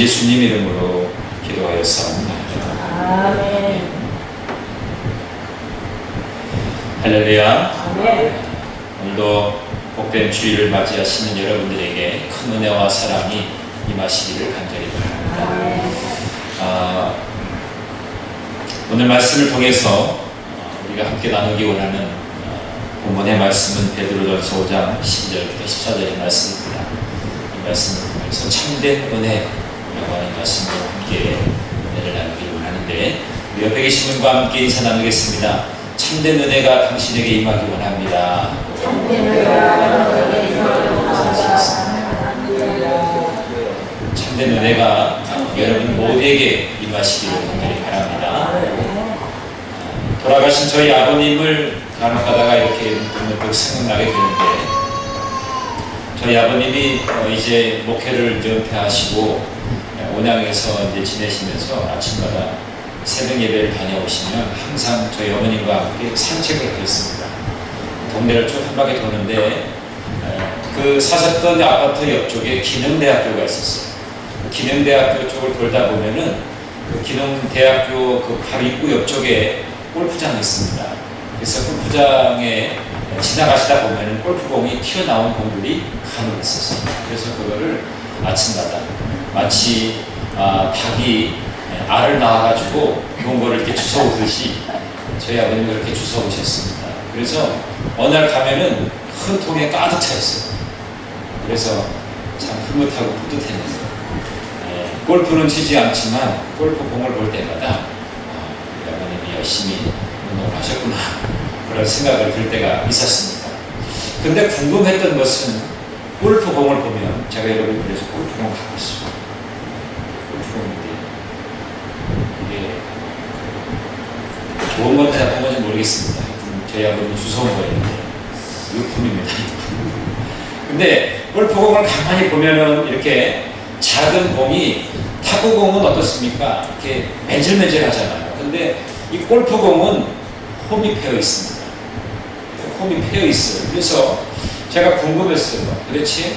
예수님 이름으로 기도하였사옵나이다. 아멘. 할렐루야. 아멘. 오늘도 복된 주일을 맞이하시는 여러분들에게 큰 은혜와 사랑이 임하시기를 간절히 바랍니다. 오늘 말씀을 통해서 우리가 함께 나누기 원하는 본문의 말씀은 베드로전서 5장 12절부터 14절의 말씀입니다. 이 말씀을 통해서 참된 은혜라고 하는 말씀으로 함께 은혜를 나누기 원하는데, 우리 옆에 계신 분과 함께 인사 나누겠습니다. 참된 은혜가 당신에게 임하기 원합니다. 참된 은혜가 여러분 모두에게 임하시기를 간절히 바랍니다. 돌아가신 저희 아버님을 간혹 가다가 이렇게 문득 생각나게 되는데, 저희 아버님이 이제 목회를 은퇴하시고 온양에서 이제 지내시면서 아침마다 새벽 예배를 다녀오시면 항상 저희 어머님과 함께 산책을 했습니다. 동네를 쭉 한 바퀴 도는데 그 사셨던 아파트 옆쪽에 기능대학교가 있었어요. 기능대학교 쪽을 돌다 보면은 그 기능대학교 그 바로 입구 옆쪽에 골프장이 있습니다. 그래서 골프장에 지나가시다 보면은 골프공이 튀어나온 공들이 간혹 있었어요. 그래서 그거를 아침마다 마치 닭이 알을 낳아가지고 뭔가를 이렇게 주워오듯이 저희 아버님이 그렇게 주워오셨습니다. 그래서 어느 날 가면은 큰 통에 가득 차있어요. 그래서 참 흐뭇하고 뿌듯했는데, 골프는 치지 않지만 골프공을 볼 때마다 우리 아버님이 열심히 운동을 하셨구나, 그런 생각을 들 때가 있었습니다. 근데 궁금했던 것은, 골프공을 보면 제가 여러분 그래서 골프공을 갖고 있어요. 골프공인데 이게 좋은 건지 나쁜 건지 모르겠습니다. 저희 아버님은 주워온 거였는데 유품입니다. 근데 골프공을 가만히 보면은 이렇게 작은 공이, 타구공은 어떻습니까? 이렇게 맨질맨질하잖아요. 근데 이 골프공은 홈이 패여 있습니다. 홈이 패여 있어요. 그래서 제가 궁금했어요. 도대체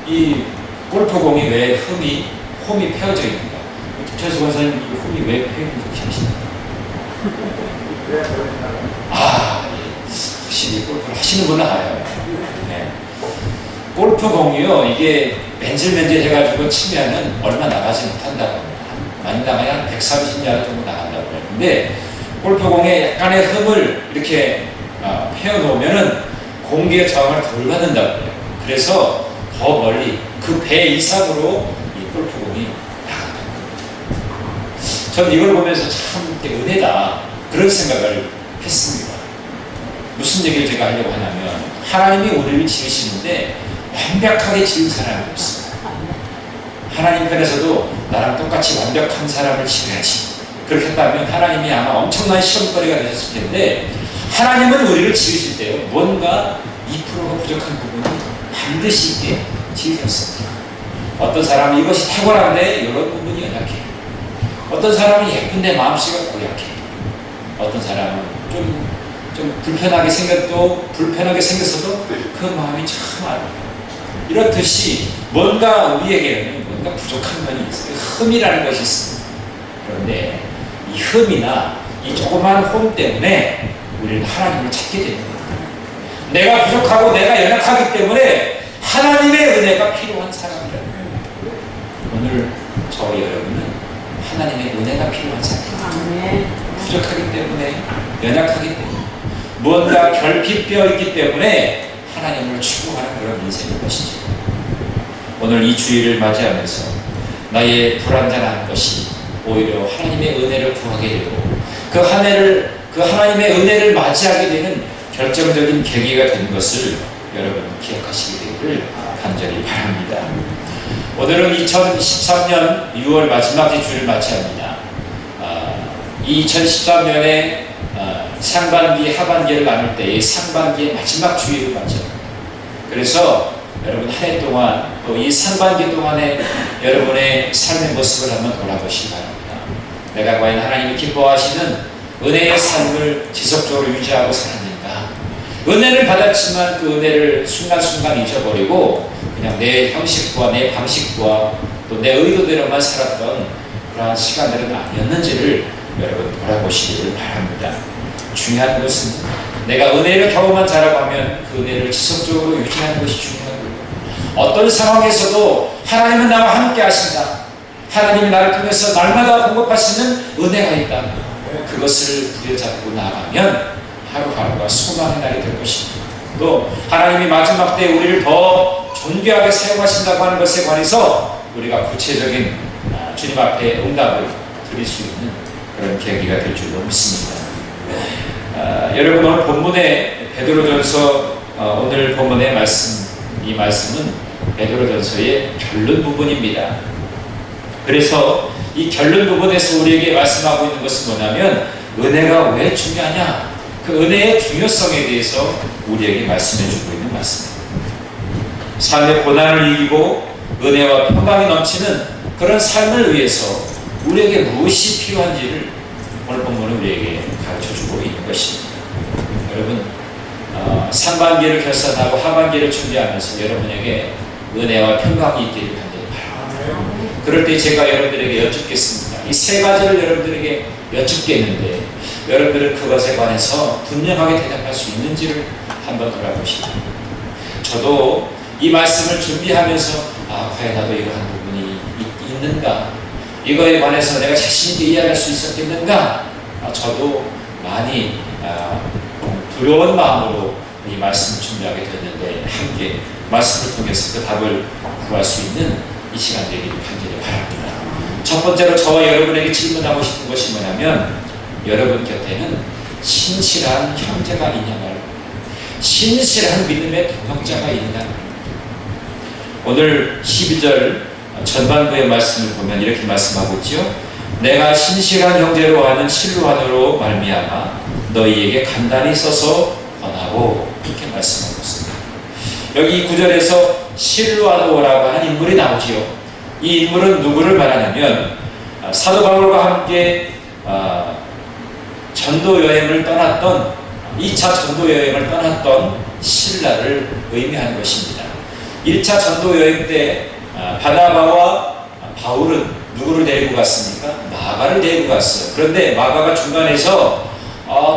이 골프공이 왜 홈이 패여져 있는가? 김철수 권사님, 이 홈이 왜 패여 있는지 아십니까? 확실히 골프를 하시는 분은 알아요. 네. 골프공이요, 이게 맨질맨질 해가지고 치면은 얼마 나가지 못한다고 합니다. 많이 나가야 한 130야드 정도 나간다고 해요. 근데 골프공에 약간의 흠을 이렇게 패여놓으면은 공기의 저항을 덜 받는다고 해요. 그래서 더 멀리, 그 배 이상으로 이 골프공이 나간다고 합니다. 저는 이걸 보면서 참 은혜다, 그런 생각을 했습니다. 무슨 얘기를 제가 하려고 하냐면, 하나님이 우리를 지으시는데 완벽하게 지은 사람이 없어요. 하나님 편에서도 나랑 똑같이 완벽한 사람을 지어야지, 그렇게 했다면 하나님이 아마 엄청난 시험거리가 되셨을 텐데, 하나님은 우리를 지으실 때요, 뭔가 2%가 부족한 부분이 반드시 있게 지으셨습니다. 어떤 사람은 이것이 탁월한데 이런 부분이 연약해. 어떤 사람은 예쁜데 마음씨가 고약해. 어떤 사람은 좀 불편하게 생겼어도 그 마음이 참 아름다워. 이렇듯이 뭔가 우리에게는 뭔가 부족한 면이 있어요. 흠이라는 것이 있습니다. 그런데 이 흠이나 이 조그마한 홈 때문에 우리는 하나님을 찾게 되는 거예요. 내가 부족하고 내가 연약하기 때문에 하나님의 은혜가 필요한 사람이라는 거예요. 오늘 저 여러분은 하나님의 은혜가 필요한 사람입니다. 부족하기 때문에, 연약하기 때문에, 무언가 결핍되어 있기 때문에 하나님을 추구하는 그런 인생인 것이죠. 오늘 이 주일을 맞이하면서 나의 불완전한 것이 오히려 하나님의 은혜를 구하게 되고, 그 하나님의 은혜를 맞이하게 되는 결정적인 계기가 된 것을 여러분 기억하시게 되기를 간절히 바랍니다. 오늘은 2013년 6월 마지막 주일을 맞이합니다. 2013년에 상반기, 하반기를 나눌 때의 상반기의 마지막 주일을 맞이합니다. 그래서 여러분 한 해 동안, 또 이 상반기 동안에 여러분의 삶의 모습을 한번 돌아보시기 바랍니다. 내가 과연 하나님이 기뻐하시는 은혜의 삶을 지속적으로 유지하고 살았는가? 은혜를 받았지만 그 은혜를 순간순간 잊어버리고 그냥 내 형식과 내 방식과 또 또 내 의도대로만 살았던 그러한 시간들은 아니었는지를 여러분 돌아보시기를 바랍니다. 중요한 것은 내가 은혜를 경험한 자라고 하면 그 은혜를 지속적으로 유지하는 것이 중요하고요. 어떤 상황에서도 하나님은 나와 함께 하신다. 하나님이 나를 통해서 날마다 공급하시는 은혜가 있다. 그것을 부여잡고 나가면 하루하루가 소망의 날이 될 것입니다. 또 하나님이 마지막 때 우리를 더 존귀하게 사용하신다고 하는 것에 관해서 우리가 구체적인 주님 앞에 응답을 드릴 수 있는 그런 계기가 될 줄로 믿습니다. 여러분 오늘 본문의 베드로전서 오늘 본문의 말씀, 이 말씀은 베드로전서의 결론 부분입니다. 그래서 이 결론 부분에서 우리에게 말씀하고 있는 것은 뭐냐면 은혜가 왜 중요하냐, 그 은혜의 중요성에 대해서 우리에게 말씀해 주고 있는 말씀입니다. 삶의 고난을 이기고 은혜와 평강이 넘치는 그런 삶을 위해서 우리에게 무엇이 필요한지를 오늘 본문은 우리에게 가르쳐주고 있는 것입니다. 여러분 상반기를 결산하고 하반기를 준비하면서 여러분에게 은혜와 평강이 있기를 간절히 바랍니다. 그럴 때 제가 여러분들에게 여쭙겠습니다. 이 세 가지를 여러분들에게 여쭙겠는데 여러분들은 그것에 관해서 분명하게 대답할 수 있는지를 한번 돌아보시기 바랍니다. 저도 이 말씀을 준비하면서 과연 나도 이러한 부분이 있는가, 이거에 관해서 내가 자신있게 이해할 수 있었겠는가, 저도 많이 두려운 마음으로 이 말씀을 준비하게 됐는데 함께 말씀을 통해서 그 답을 구할 수 있는 이 시간 되기를 간절히 바랍니다. 첫 번째로 저와 여러분에게 질문하고 싶은 것이 뭐냐면 여러분 곁에는 신실한 형제가 있냐고요. 신실한 믿음의 동역자가 있냐. 오늘 12절 전반부의 말씀을 보면 이렇게 말씀하고 있죠. 내가 신실한 형제로 하는 실로안으로 말미암아 너희에게 간단히 써서 권하고, 이렇게 말씀하고 있습니다. 여기 9절에서 실로아노라고 하는 인물이 나오지요. 이 인물은 누구를 말하냐면 사도 바울과 함께 전도 여행을 떠났던 2차 전도 여행을 떠났던 실라를 의미하는 것입니다. 1차 전도 여행 때 바나바와 바울은 누구를 데리고 갔습니까? 마가를 데리고 갔어요. 그런데 마가가 중간에서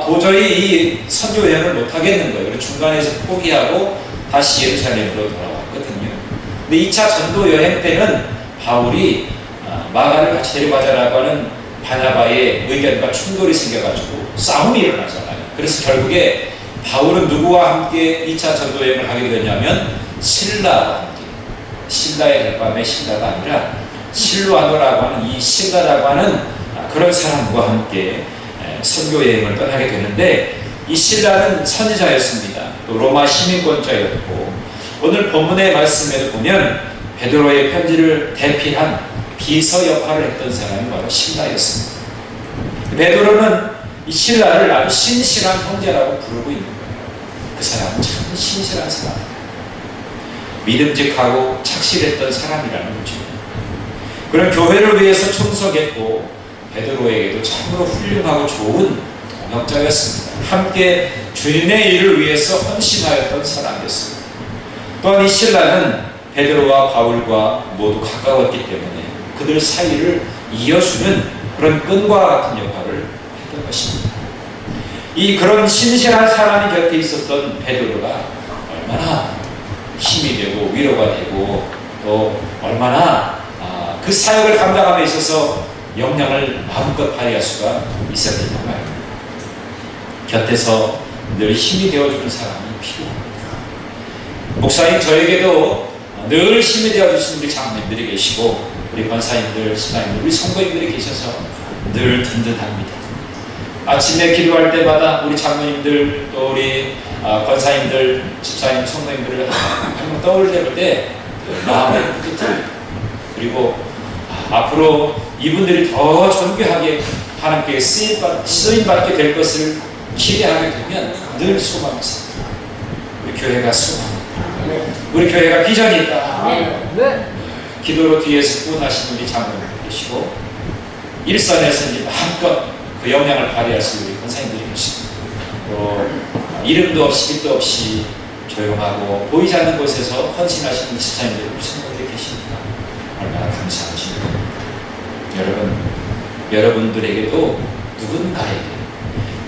도저히 이 선교 여행을 못 하겠는 거예요. 그래서 중간에서 포기하고 다시 예루살렘으로 돌아왔거든요. 근데 2차 전도 여행 때는 바울이 마가를 같이 데려가자라고 하는 바나바의 의견과 충돌이 생겨가지고 싸움이 일어나잖아요. 그래서 결국에 바울은 누구와 함께 2차 전도 여행을 하게 되냐면 실라와 함께, 실라의 헬밤의 실라가 아니라 실로아노라고 하는 이 실라라고 하는 그런 사람과 함께 선교 여행을 떠나게 되는데, 이 실라는 선지자였습니다. 또 로마 시민권자였고, 오늘 본문의 말씀에도 보면 베드로의 편지를 대필한 비서 역할을 했던 사람이 바로 실라였습니다. 베드로는 이 실라를 아주 신실한 형제라고 부르고 있는 거예요. 그 사람은 참 신실한 사람, 믿음직하고 착실했던 사람이라는 거죠. 그런 교회를 위해서 충성했고 베드로에게도 참으로 훌륭하고 좋은 동역자였습니다. 함께 주님의 일을 위해서 헌신하였던 사람이었습니다. 또한 이 실라는 베드로와 바울과 모두 가까웠기 때문에 그들 사이를 이어주는 그런 끈과 같은 역할을 했던 것입니다. 이 그런 신실한 사람이 곁에 있었던 베드로가 얼마나 힘이 되고 위로가 되고 또 얼마나 그 사역을 감당함에 있어서 역량을 마음껏 발휘할 수가 있었겠는가 말입니다. 곁에서 늘 힘이 되어주는 사람이 필요합니다. 목사님, 저에게도 늘 힘이 되어주시는 우리 장로님들이 계시고 우리 권사님들, 신사님들, 우리 성도님들이 계셔서 늘 든든합니다. 아침에 기도할 때마다 우리 장로님들, 또 우리 권사님들, 집사님, 성도님들을 한번 떠올릴 때 마음의 끝을, 그리고 앞으로 이분들이 더 존귀하게 하나님께 쓰임받게 될 것을 기대하게 되면 늘 소망이 있습니다. 우리 교회가 소망입니다. 우리 교회가 비전이 있다. 기도로 뒤에서 구원하신 우리 장로님들 계시고, 일선에서 이제 마음껏 그 역량을 발휘하신 우리 권사님들이 계십니다. 또 이름도 없이 빛도 없이 조용하고 보이지 않는 곳에서 헌신하시는 집사님들, 우리 성도들이 계십니다. 얼마나 감사하신 겁니다. 여러분들에게도 누군가에게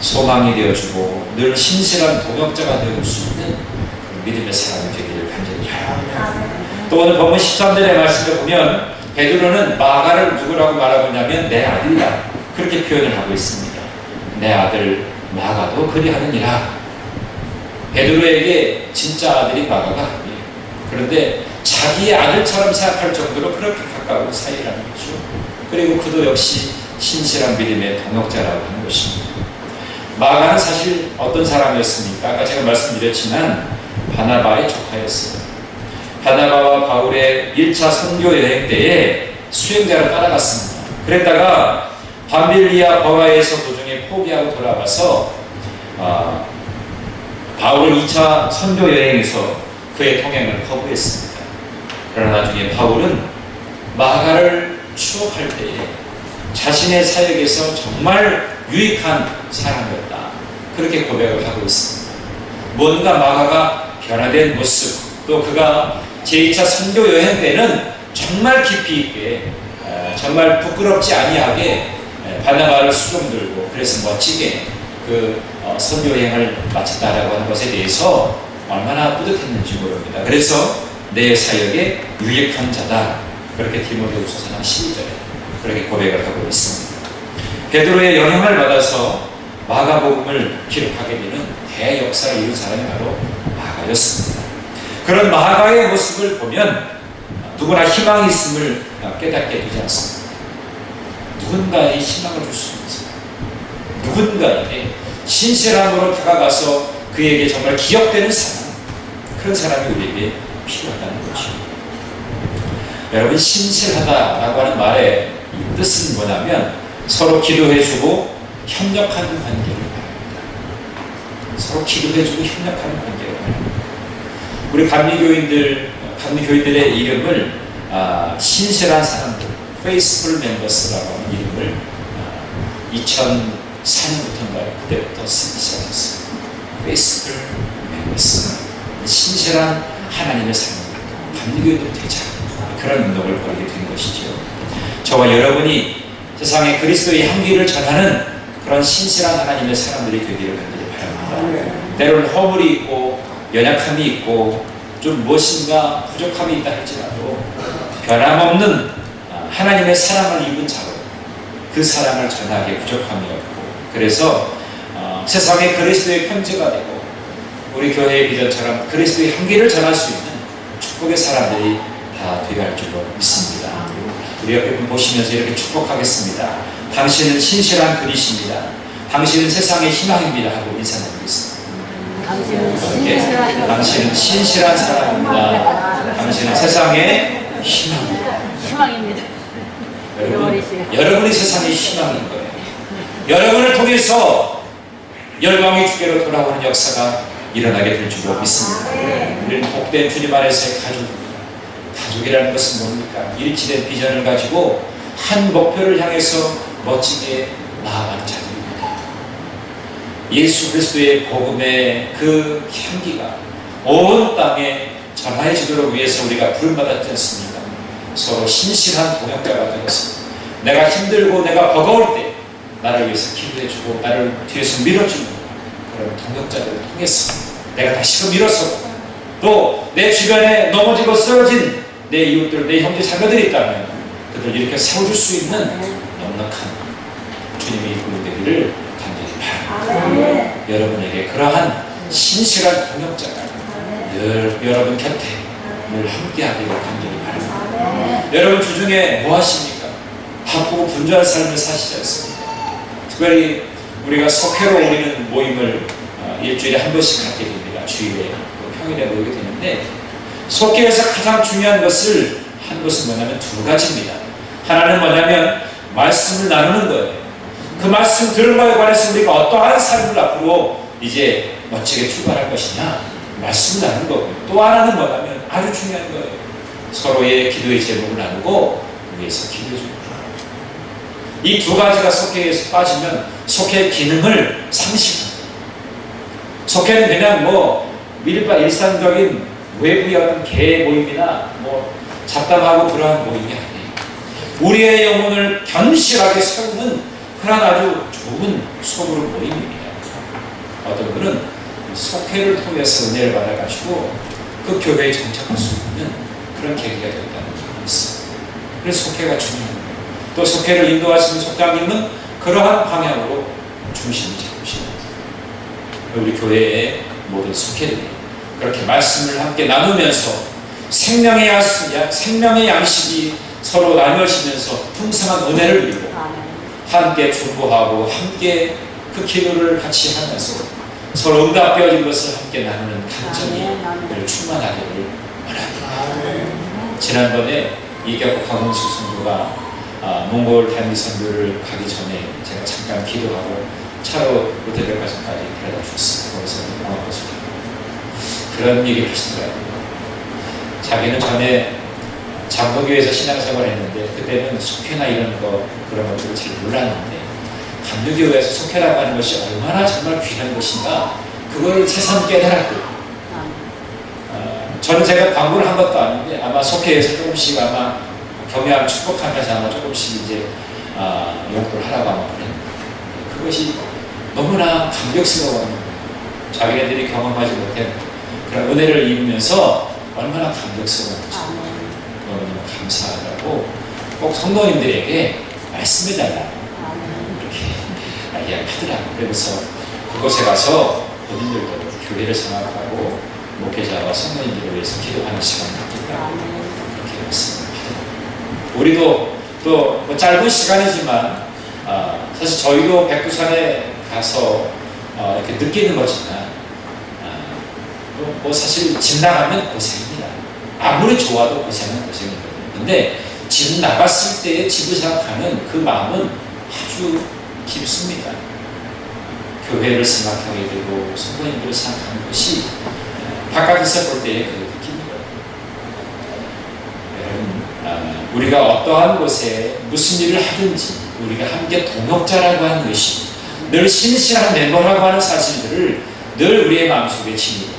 소망이 되어주고 늘 신실한 동역자가 되어줄 수 있는 믿음의 사람이 되기를 간절히 바랍니다. 또 오늘 본문 13절의 말씀을 보면 베드로는 마가를 누구라고 말하고 있냐면 내 아들이다, 그렇게 표현을 하고 있습니다. 내 아들 마가도 그리하느니라. 베드로에게 진짜 아들이 마가가 아니에요. 그런데 자기의 아들처럼 생각할 정도로 그렇게 가까운 사이라는 거죠. 그리고 그도 역시 신실한 믿음의 동역자라고 하는 것입니다. 마가는 사실 어떤 사람이었습니까? 아까 제가 말씀드렸지만 바나바의 조카였어요. 바나바와 바울의 1차 선교 여행 때에 수행자로 따라갔습니다. 그랬다가 밤빌리아 버가에서 도중에 포기하고 돌아와서 바울은 2차 선교 여행에서 그의 통행을 거부했습니다. 그러나 나중에 바울은 마가를 추억할 때에 자신의 사역에서 정말 유익한 사람이었다, 그렇게 고백을 하고 있습니다. 뭔가 마가가 변화된 모습, 또 그가 제2차 선교 여행 때는 정말 깊이 있게 정말 부끄럽지 아니하게 바나바를 수종 들고 그래서 멋지게 그 선교 여행을 마쳤다라고 하는 것에 대해서 얼마나 뿌듯했는지 모릅니다. 그래서 내 사역에 유익한 자다, 그렇게 디모데후서서 12절에 그렇게 고백을 하고 있습니다. 베드로의 영향을 받아서 마가복음을 기록하게 되는 대역사를 이룬 사람이 바로 마가였습니다. 그런 마가의 모습을 보면 누구나 희망이 있음을 깨닫게 되지 않습니다. 누군가에게 희망을 줄 수 있는 사람, 누군가에게 신실함으로 다가가서 그에게 정말 기억되는 사람, 그런 사람이 우리에게 필요하다는 것이죠. 여러분, 신실하다라고 하는 말의 뜻은 뭐냐면 서로 기도해주고 협력하는 관계를 말합니다. 서로 기도해주고 협력하는 관계를 말합니다. 우리 감리교인들의 이름을 신실한 사람들, faithful members라고 하는 이름을 2004년부터인가요? 그때부터 쓰기 시작했어요. faithful members, 신실한 하나님의 사람들, 감리교인들 되자, 그런 운동을 벌이게 된 것이죠. 저와 여러분이 세상에 그리스도의 향기를 전하는 그런 신실한 하나님의 사람들이 되기를 간절히 바랍니다. 때로는 허물이 있고 연약함이 있고 좀 무엇인가 부족함이 있다 할지라도 변함없는 하나님의 사랑을 입은 자로 그 사랑을 전하기에 부족함이 없고, 그래서 세상에 그리스도의 편지가 되고 우리 교회의 비전처럼 그리스도의 향기를 전할 수 있는 축복의 사람들이 다 되어야 할 줄로 믿습니다. 우리 옆에 분 보시면서 이렇게 축복하겠습니다. 당신은 신실한 분이십니다. 당신은 세상의 희망입니다 하고 인사 나누겠습니다. 당신은 신실한 사람입니다. 당신은 세상의 희망입니다. 여러분이 세상의 희망인 거예요. 여러분을 통해서 열방의 주께로 돌아오는 역사가 일어나게 될 줄로 믿습니다. 우리는 복된 주님 안에서의 가족입니다. 가족이라는 것은 뭡니까? 일치된 비전을 가지고 한 목표를 향해서 멋지게 나아가는 자들입니다. 예수 그리스도의 복음의 그 향기가 온 땅에 전해지도록 위해서 우리가 부름받았지 않습니까? 서로 신실한 동역자가 되어서 내가 힘들고 내가 버거울 때 나를 위해서 기도해주고 나를 뒤에서 밀어주는 그런 동역자들을 통해서 내가 다시금 일어서고 또 내 주변에 넘어지고 쓰러진 내 이웃들, 내 형제 자매들이 있다면 그들 이렇게 세워줄 수 있는 넉넉한 주님의 이끌림 되기를 간절히 바랍니다. 여러분에게 그러한 신실한 동역자가 여러분 곁에 늘 함께하기를 간절히 바랍니다. 여러분 주중에 뭐 하십니까? 바쁘고 분주한 삶을 사시지 않습니까? 특별히 우리가 석회로 오리는 모임을 일주일에 한 번씩 갖게 됩니다. 주일에 평일에 모이게 되는데 속회에서 가장 중요한 것은 뭐냐면 두 가지입니다. 하나는 뭐냐면 말씀을 나누는 거예요. 그 말씀 들은 거에 관해서 우리가 어떠한 삶을 앞으로 이제 멋지게 출발할 것이냐, 말씀을 나누는 거고요. 또 하나는 뭐냐면 아주 중요한 거예요. 서로의 기도의 제목을 나누고 위해서 기도해 주는 거예요. 이 두 가지가 속회에서 빠지면 속회의 기능을 상실합니다. 속회는 그냥 일상적인 외부의 어떤 개 모임이나 잡담하고 그러한 모임이 아니에요. 우리의 영혼을 견실하게 세우는 그런 아주 좋은 소그룹 모임입니다. 어떤 분은 속회를 통해서 은혜를 받아가지고 그 교회에 정착할 수 있는 그런 계기가 됐다는 적이 있어요. 그래서 속회가 중요합니다. 또 속회를 인도하시는 속장님은 그러한 방향으로 중심을 잡으십니다. 우리 교회의 모든 속회들이 그렇게 말씀을 함께 나누면서 생명의 양식이 서로 나누어지면서 풍성한 은혜를 누리고 함께 중보하고 함께 그 기도를 같이 하면서 서로 응답되어진 것을 함께 나누는 감정이 충만하기를 바랍니다. 지난번에 이경국 강원수 선교가 몽골 단위 선교를 가기 전에 제가 잠깐 기도하고 차로 롯데백화점까지 데려다 줬어요. 거기서 고맙고서 그런 얘기를 하시더라고요. 자기는 전에 잠거교에서 신앙생활을 했는데 그때는 속회나 이런 거 그런 것들을 잘 몰랐는데 감리교회에서 속회라고 하는 것이 얼마나 정말 귀한 것인가 그걸 새삼 깨달았고요. 저는 제가 광고를 한 것도 아닌데 아마 속회에서 조금씩 아마 경외하고 축복하면서 아마 조금씩 이제 용도를 하라고 아마 그랬는데 그것이 너무나 감격스러워요. 자기네들이 경험하지 못한 그런 은혜를 입으면서 얼마나 감격스러운지 너무너무 감사하다고 꼭 성도님들에게 말씀해달라고 이렇게 이야기하더라고요. 그래서 그곳에 가서 본인들도 교회를 생각하고 목회자와 성도님들을 위해서 기도하는 시간을 갖겠다고 그렇게 말씀을 하더라고요. 우리도 또 뭐 짧은 시간이지만 사실 저희도 백두산에 가서 이렇게 느끼는 거지만 뭐 사실 집 나가면 고생입니다. 아무리 좋아도 고생은 고생이거든요. 근데 집 나갔을 때의 집을 생각하는 그 마음은 아주 깊습니다. 교회를 생각하게 되고 성도님들을 생각하는 것이 바깥에서 볼 때의 그 느낌입니다. 여러분, 우리가 어떠한 곳에 무슨 일을 하든지 우리가 함께 동역자라고 하는 것이 늘 신실한 멤버라고 하는 사실들을 늘 우리의 마음속에 지니고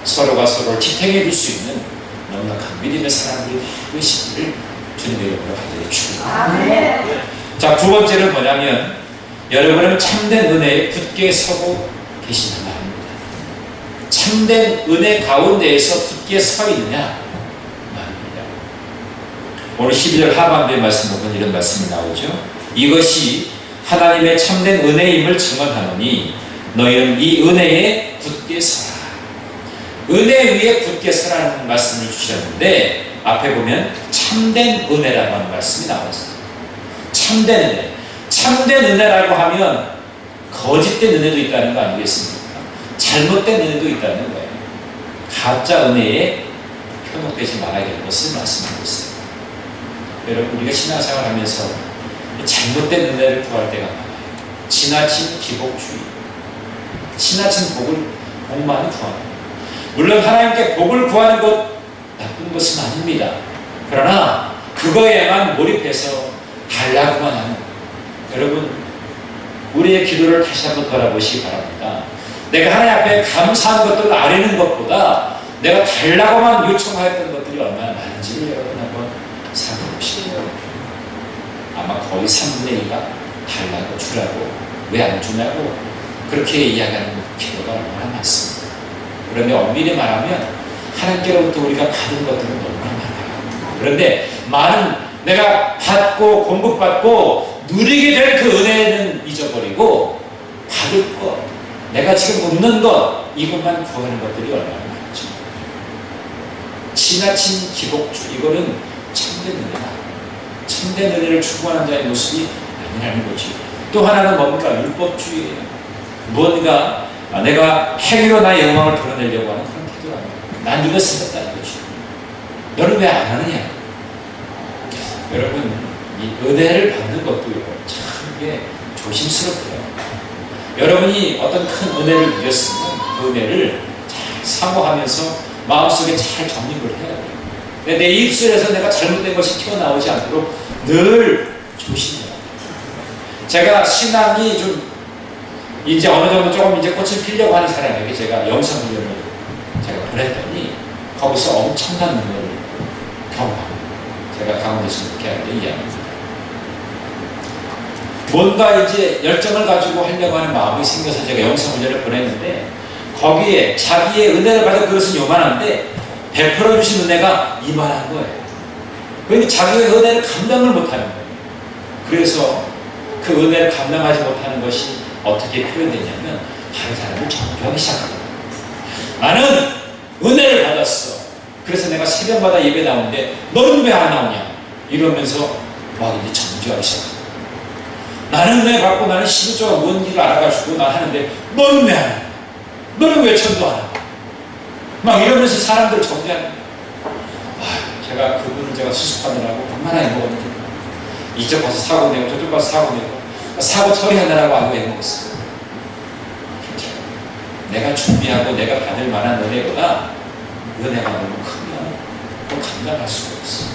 서로가 서로를 지탱해 줄 수 있는 넉넉한 믿음의 사람들이 되시기를 주님의 이름으로 간절히 축원합니다. 자, 두 번째는 뭐냐면 여러분은 참된 은혜에 굳게 서고 계시느냐 합니다. 참된 은혜 가운데에서 굳게 서 있느냐 합니다. 오늘 12절 하반부의 말씀 보면 이런 말씀이 나오죠. 이것이 하나님의 참된 은혜임을 증언하노니 너희는 이 은혜에 굳게 서라. 은혜 위에 굳게 서라는 말씀을 주셨는데 앞에 보면 참된 은혜라고 하는 말씀이 나왔어요. 참된 은혜. 참된 은혜라고 하면 거짓된 은혜도 있다는 거 아니겠습니까? 잘못된 은혜도 있다는 거예요. 가짜 은혜에 현혹되지 말아야 될 것을 말씀하고 있어요. 여러분, 우리가 신앙생활 하면서 잘못된 은혜를 구할 때가 많아요. 지나친 기복주의, 지나친 복만 구합니다. 물론 하나님께 복을 구하는 것 나쁜 것은 아닙니다. 그러나 그거에만 몰입해서 달라고만 하는 거예요. 여러분, 우리의 기도를 다시 한번 돌아보시기 바랍니다. 내가 하나님 앞에 감사한 것들을 아뢰는 것보다 내가 달라고만 요청하였던 것들이 얼마나 많은지를 여러분 한번 생각해보시고요. 아마 거의 3분의 2가 달라고 주라고 왜 안 주냐고 그렇게 이야기하는 기도가 얼마나 많습니다. 그런데 엄밀히 말하면 하나님께로부터 우리가 받은 것들은 너무나 많아요. 그런데 많은 내가 받고 공급받고 누리게 될 그 은혜는 잊어버리고 받을 것, 내가 지금 얻는 것 이것만 구하는 것들이 얼마나 많죠. 지나친 기복주 이거는 참된 은혜다. 참된 은혜를 추구하는 자의 모습이 아니라는 거지. 또 하나는 뭡니까? 율법주의예요. 뭔가 내가 행위로 나의 영광을 드러내려고 하는 그런 태도랍니다. 난 이거 쓰겠다는 거죠. 너는 왜 안 하느냐? 여러분, 이 은혜를 받는 것도 참 이게 조심스럽고요. 여러분이 어떤 큰 은혜를 누렸으면 그 은혜를 잘 사모하면서 마음속에 잘 정립을 해야 돼요. 내 입술에서 내가 잘못된 것이 튀어나오지 않도록 늘 조심해야 돼요. 제가 신앙이 좀 이제 어느 정도 조금 이제 꽃을 피려고 하는 사람에게 제가 영성훈련을 제가 보냈더니 거기서 엄청난 은혜를 경험합니다. 제가 강원도에서 그렇게 하는데 이해합니다. 뭔가 이제 열정을 가지고 하려고 하는 마음이 생겨서 제가 영성 문제를 보냈는데 거기에 자기의 은혜를 받은 그릇은 요만한데 베풀어 주신 은혜가 이만한 거예요. 그러니까 자기의 은혜를 감당을 못하는 거예요. 그래서 그 은혜를 감당하지 못하는 것이 어떻게 표현되냐면 다른 사람을 정죄하기 시작합니다. 나는 은혜를 받았어. 그래서 내가 새벽마다 예배 나오는데 너는 왜 안 나오냐? 이러면서 막 이제 정죄하기 시작합니다. 나는 은혜 받고 나는 11조가 뭔지를 알아가지고 난 하는데 너는 왜 안 해? 너는 왜 전도 안 해? 막 이러면서 사람들 정죄하는 거예요. 제가 그분을 제가 수습하느라고 얼마나 애먹었는지 이쪽 가서 사고 내고 저쪽 가서 사고 내고 사고 처리하느라고 하고 애먹었어요. 내가 준비하고 내가 받을 만한 은혜보다 은혜가 너무 크면 또 감당할 수가 없어.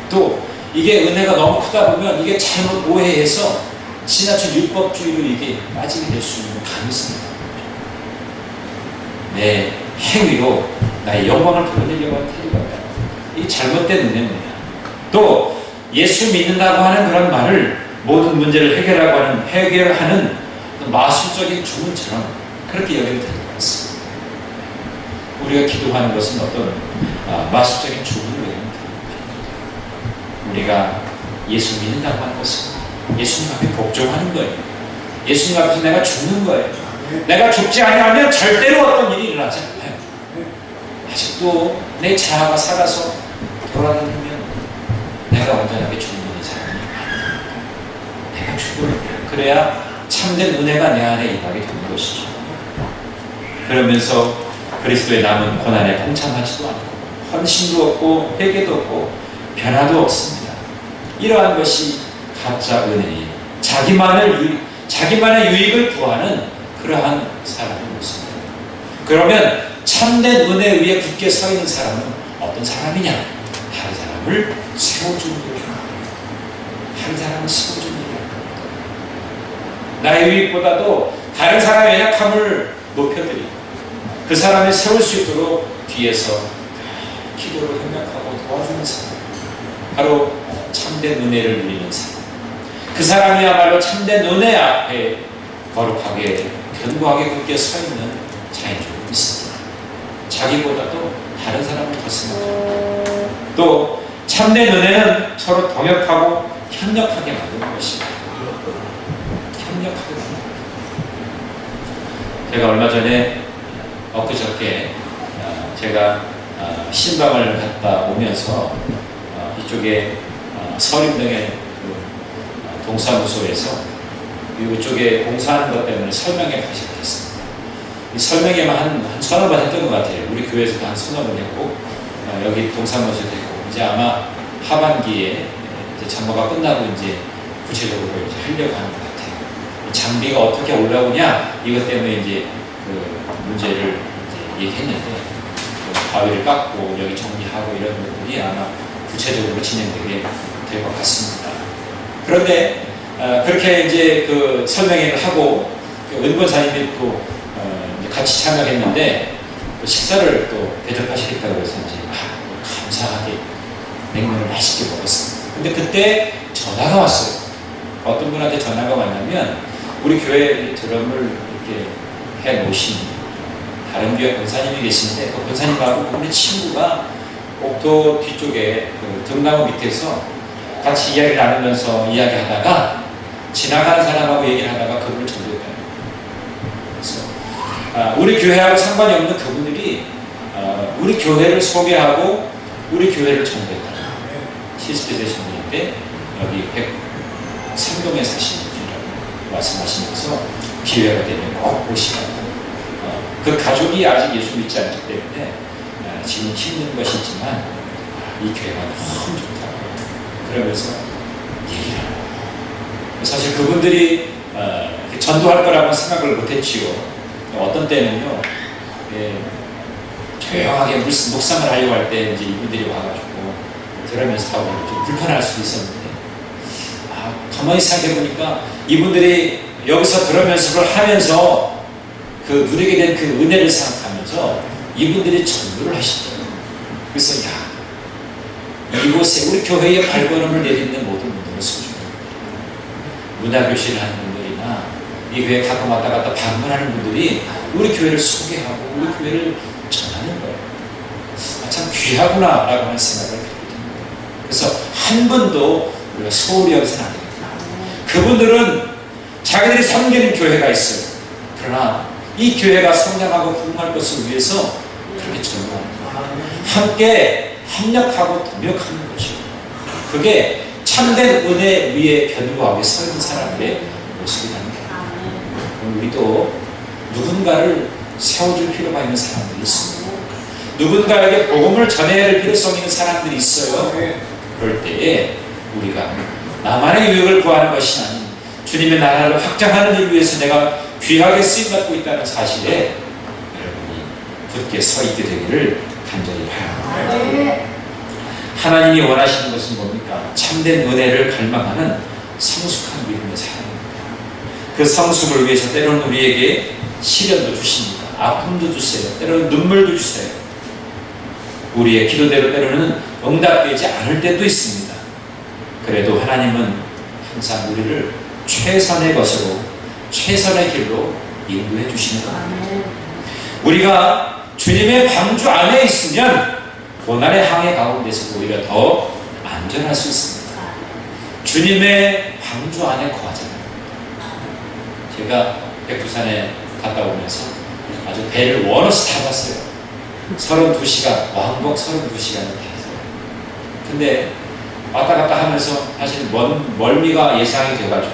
또 이게 은혜가 너무 크다 보면 이게 잘못 오해해서 지나친 율법주의로 이게 빠지게 될 수 있는 감이 있습니다. 내 행위로 나의 영광을 드러내려고 하는 태도가 이 잘못된 은혜입니다. 또 예수 믿는다고 하는 그런 말을 모든 문제를 해결하는 마술적인 주문처럼 그렇게 여기면 될 것 같습니다. 우리가 기도하는 것은 어떤 마술적인 주문을 외우면 됩니다. 우리가 예수 믿는다고 하는 것은 예수님 앞에 복종하는 거예요. 예수님 앞에서 내가 죽는 거예요. 내가 죽지 아니하면 절대로 어떤 일이 일어나지 않아요. 아직도 내 자아가 살아서 돌아다니면 내가 온전하게 죽는 사람이 아닙니다. 내가 죽어야 돼요. 그래야 참된 은혜가 내 안에 임하게 되는 것이죠. 그러면서 그리스도의 남은 고난에 동참하지도 않고 헌신도 없고 회개도 없고 변화도 없습니다. 이러한 것이 가짜 은혜예요. 자기만의 유익을 구하는 그러한 사람의 모습입니다. 그러면 참된 은혜 위에 굳게 서 있는 사람은 어떤 사람이냐? 다른 사람을 세워주는 거예요. 다른 사람을 세워주는 거예요. 나의 유익보다도 다른 사람의 약함을 높여드리고 그 사람을 세울 수 있도록 뒤에서 기도를 협력하고 도와주는 사람, 바로 참된 은혜를 누리는 사람. 그 사람이야말로 참된 은혜 앞에 거룩하게 견고하게 굳게 서 있는 자연적으로 있습니다. 자기보다도 다른 사람을 더 생각합니다. 또 참된 은혜는 서로 동역하고 협력하게 만드는 것입니다. 협력하게 만드는 것입니다. 제가 얼마 전에 엊그저께 제가 신방을 갔다 오면서 이쪽에 서림동의 동사무소에서 이쪽에 공사하는 것 때문에 설명회를 시작했습니다. 이 설명회만 한 서너 번 했던 것 같아요. 우리 교회에서도 한 서너 번 했고 여기 동사무소도 했고 이제 아마 하반기에 이제 장거가 끝나고 이제 구체적으로 이제 하려고 하는 것 같아요. 장비가 어떻게 올라오냐 이것 때문에 이제 그 문제를 이제 얘기했는데 바위를 깎고 여기 정리하고 이런 부분이 아마 구체적으로 진행되게 될 것 같습니다. 그런데 그렇게 이제 그 설명회를 하고 그 은권사님이 또 같이 참여했는데 또 식사를 또 대접하시겠다고 해서 이제 감사하게 냉면을 맛있게 먹었습니다. 근데 그때 전화가 왔어요. 어떤 분한테 전화가 왔냐면 우리 교회 드럼을 이렇게 해 놓으신 다른 교회 권사님이 계시는데 그 권사님하고 우리 친구가 옥토 뒤쪽에 그 등나무 밑에서 같이 이야기를 나누면서 이야기하다가 지나가는 사람하고 얘기를 하다가 그분을 전도했어요. 그래서 우리 교회하고 상관이 없는 그분들이 우리 교회를 소개하고 우리 교회를 전도했다. 시스피 되신 분인데 여기 103동에 사시는 분이라고 말씀하시면서 기회가 되면 꼭 오시라고. 그 가족이 아직 예수 믿지 않기 때문에 지금 힘든 것이 있지만 이 교회가 너무 좋다고 그러면서 얘기를 하고 사실 그분들이 전도할 거라고 생각을 못했지요. 어떤 때는요 조용하게 묵상을 하려고 할 때 이제 이분들이 와가지고 들으면서 하고 좀 불편할 수도 있었는데 가만히 생각해 보니까 이분들이 여기서 들으면서를 하면서 그 누리게 된 그 은혜를 생각하면서 이분들이 전도를 하시더라고요. 그래서 이곳에 우리 교회의 발걸음을 내딛는 모든 분들을 소중히 문화교실을 하는 분들이나 이 교회 가끔 왔다 갔다 방문하는 분들이 우리 교회를 소개하고 우리 교회를 전하는 거예요. 참 귀하구나 라고 하는 생각을 갖게 됩니다. 그래서 한 번도 우리가 소홀히 여기서는 안 됩니다. 그분들은 자기들이 섬기는 교회가 있어요. 그러나 이 교회가 성장하고 부흥할 것을 위해서 그렇게 전도하는 거예요. 함께 협력하고 동역하는 것이요. 그게 참된 은혜 위에 견고하게 서 있는 사람들의 모습이라는 거예요. 우리도 누군가를 세워줄 필요가 있는 사람들이 있습니다. 누군가에게 복음을 전해야 할 필요성이 있는 사람들이 있어요. 그럴 때에 우리가 나만의 유익을 구하는 것이 아닌 주님의 나라를 확장하는 일 위해서 내가 귀하게 쓰임받고 있다는 사실에 여러분이 굳게 서 있게 되기를 간절히 바랍니다. 하나님이 원하시는 것은 뭡니까? 참된 은혜를 갈망하는 성숙한 믿음의 사람입니다. 그 성숙을 위해서 때로는 우리에게 시련도 주십니다. 아픔도 주세요. 때로는 눈물도 주세요. 우리의 기도대로 때로는 응답되지 않을 때도 있습니다. 그래도 하나님은 항상 우리를 최선의 것으로 최선의 길로 인도해 주시는 겁니다. 우리가 주님의 방주 안에 있으면 고난의 항해 가운데서 오히려 더 안전할 수 있습니다. 주님의 방주 안에 거하잖아요. 제가 백두산에 갔다 오면서 아주 배를 원어스 타봤어요. 32시간, 왕복 32시간을 타서. 근데 왔다 갔다 하면서 사실 멀미가 예상이 돼가지고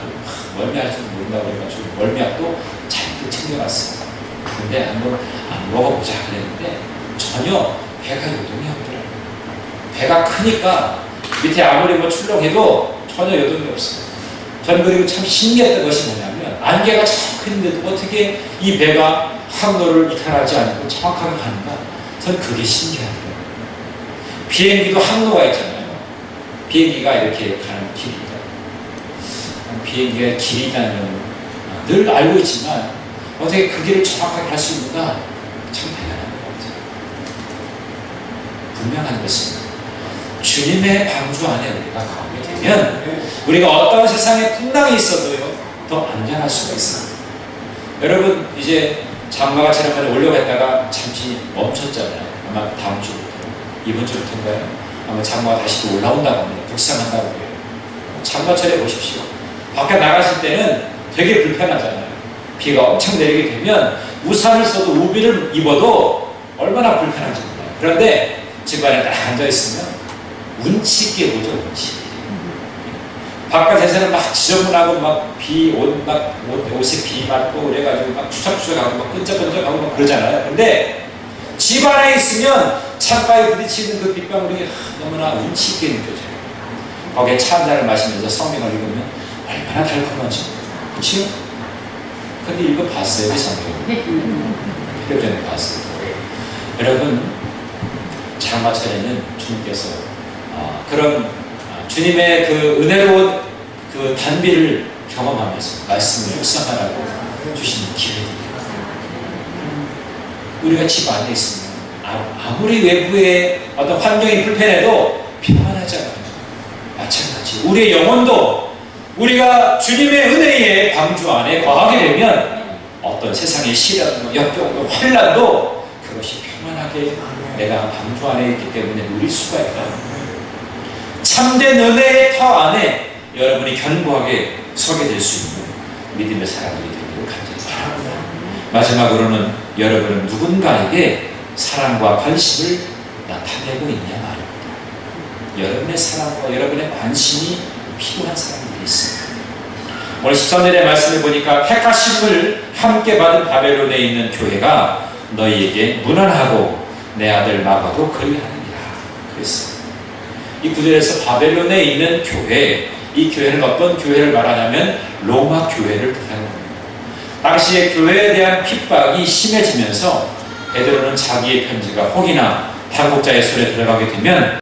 멀미할 줄 모른다고 해가지고 멀미약도 잔뜩 챙겨갔어요. 근데 한번 안 먹어보자 그랬는데 전혀 배가 요동이 없더라고요. 배가 크니까 밑에 아무리 출렁해도 전혀 요동이 없어요. 전 그리고 참 신기했던 것이 뭐냐면 안개가 참 큰데도 어떻게 이 배가 항로를 이탈하지 않고 정확하게 가는가? 전 그게 신기하더라고요. 비행기도 항로가 있잖아요. 비행기가 이렇게 가는 길이 있잖아요. 비행기가 길이 있다는 늘 알고 있지만 어떻게 그 길을 정확하게 갈 수 있는가? 참 대단한 것 같아요. 분명한 것은 주님의 방주 안에 우리가 가게 되면 우리가 어떤 세상에 풍랑이 있어도요 더 안전할 수가 있습니다. 여러분 이제 장마가 지난번에 오려고 했다가 잠시 멈췄잖아요. 아마 다음 주부터 이번 주부터인가요? 아마 장마가 다시 또 올라온다고 합니다. 북상한다고 해요. 장마철에 보십시오. 밖에 나갔을 때는 되게 불편하잖아요. 비가 엄청 내리게 되면 우산을 써도 우비를 입어도 얼마나 불편한지 몰라요. 그런데 집안에 딱 앉아있으면 운치 있게 보죠. 운치. 바깥에서는 막 지저분하고 막 옷에 비 맞고 그래가지고 막 추적추적하고 막 끈적끈적하고 막 그러잖아요. 근데 집 안에 있으면 창가에 부딪히는 그 빗방울이 너무나 운치 있게 느껴져요. 거기에 차 한 잔을 마시면서 성경을 읽으면 얼마나 달콤하죠. 그렇죠? 근데 읽어봤어요, 성경. 몇 전에 봤어요. 여러분, 장마철에는 주님께서 그런 주님의 그 은혜로운 그 단비를 경험하면서 말씀을 묵상하라고 주시는 기회입니다. 우리가 집 안에 있으면 아무리 외부의 어떤 환경이 불편해도 평안하잖아요. 마찬가지. 우리의 영혼도 우리가 주님의 은혜의 방주 안에 거하게 되면 어떤 세상의 시련도 역경도 환난도 그것이 평안하게 내가 방주 안에 있기 때문에 누릴 수가 있다. 참된 은혜의 터 안에 여러분이 견고하게 서게 될 수 있는 믿음의 사람들이 되기를 간절히 바랍니다. 마지막으로는 여러분은 누군가에게 사랑과 관심을 나타내고 있냐 말입니다. 여러분의 사랑과 여러분의 관심이 필요한 사람들이 있습니다. 오늘 13절의 말씀을 보니까 택하심을 함께 받은 바벨론에 있는 교회가 너희에게 무난하고 내 아들 마가도 그리하느니라 그랬어요. 이 구절에서 바벨론에 있는 교회, 이 교회는 어떤 교회를 말하냐면 로마 교회를 뜻하는 겁니다. 당시에 교회에 대한 핍박이 심해지면서 베드로는 자기의 편지가 혹이나 당국자의 손에 들어가게 되면